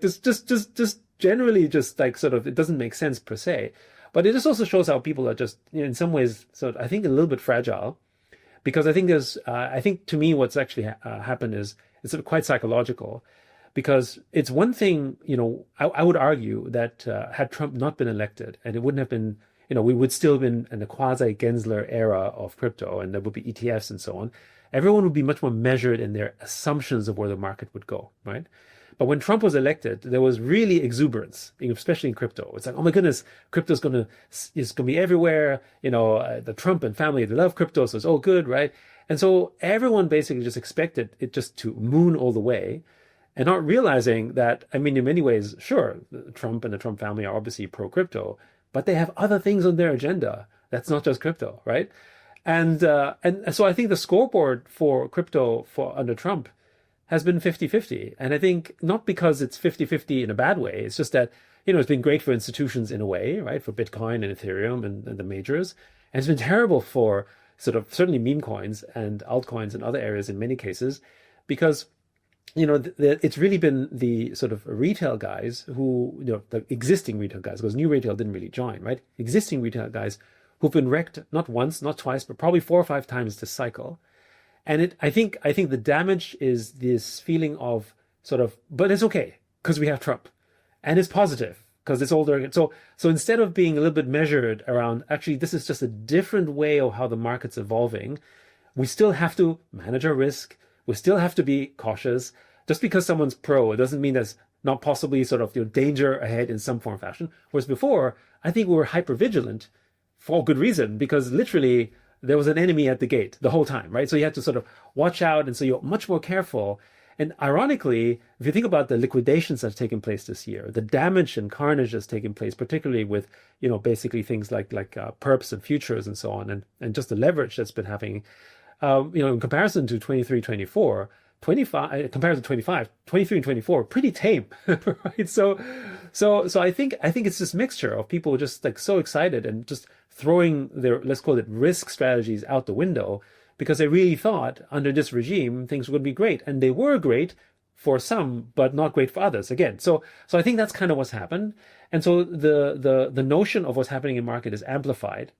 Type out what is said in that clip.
Just generally, just like sort of, it doesn't make sense per se. But it just also shows how people are just, in some ways, sort of, I think, a little bit fragile. Because I think I think to me, what's actually happened is it's sort of quite psychological. Because it's one thing, I would argue that had Trump not been elected, and it wouldn't have been, we would still have been in a quasi-Gensler era of crypto, and there would be ETFs and so on. Everyone would be much more measured in their assumptions of where the market would go, right? But when Trump was elected, there was really exuberance, especially in crypto. It's like, oh my goodness, crypto's is gonna be everywhere. The Trump and family, they love crypto, so it's all good, right? And so everyone basically just expected it just to moon all the way, and not realizing that, I mean, in many ways, sure, Trump and the Trump family are obviously pro-crypto, but they have other things on their agenda. That's not just crypto, right? And so I think the scoreboard for crypto under Trump has been 50-50. And I think not because it's 50-50 in a bad way. It's just that, it's been great for institutions in a way, right? For Bitcoin and Ethereum and the majors. And it's been terrible for sort of certainly meme coins and altcoins and other areas in many cases, because, it's really been the sort of retail guys who, the existing retail guys, because new retail didn't really join, right? Existing retail guys who've been wrecked not once, not twice, but probably 4 or 5 times this cycle. And I think the damage is this feeling of sort of, but it's okay because we have Trump, and it's positive because it's older. So instead of being a little bit measured around, actually, this is just a different way of how the market's evolving. We still have to manage our risk. We still have to be cautious. Just because someone's pro, it doesn't mean there's not possibly sort of danger ahead in some form or fashion. Whereas before, I think we were hyper vigilant for good reason, because literally there was an enemy at the gate the whole time, right? So you had to sort of watch out, and so you're much more careful. And ironically, if you think about the liquidations that have taken place this year, the damage and carnage that's taken place, particularly with, basically things like perps and futures and so on, and just the leverage that's been happening, in comparison to 23, 24, 25, compared to 25, 23 and 24, pretty tame, right? So I think it's this mixture of people just like so excited and just throwing their, let's call it, risk strategies out the window, because they really thought under this regime things would be great, and they were great for some, but not great for others. Again, so I think that's kind of what's happened, and so the notion of what's happening in market is amplified.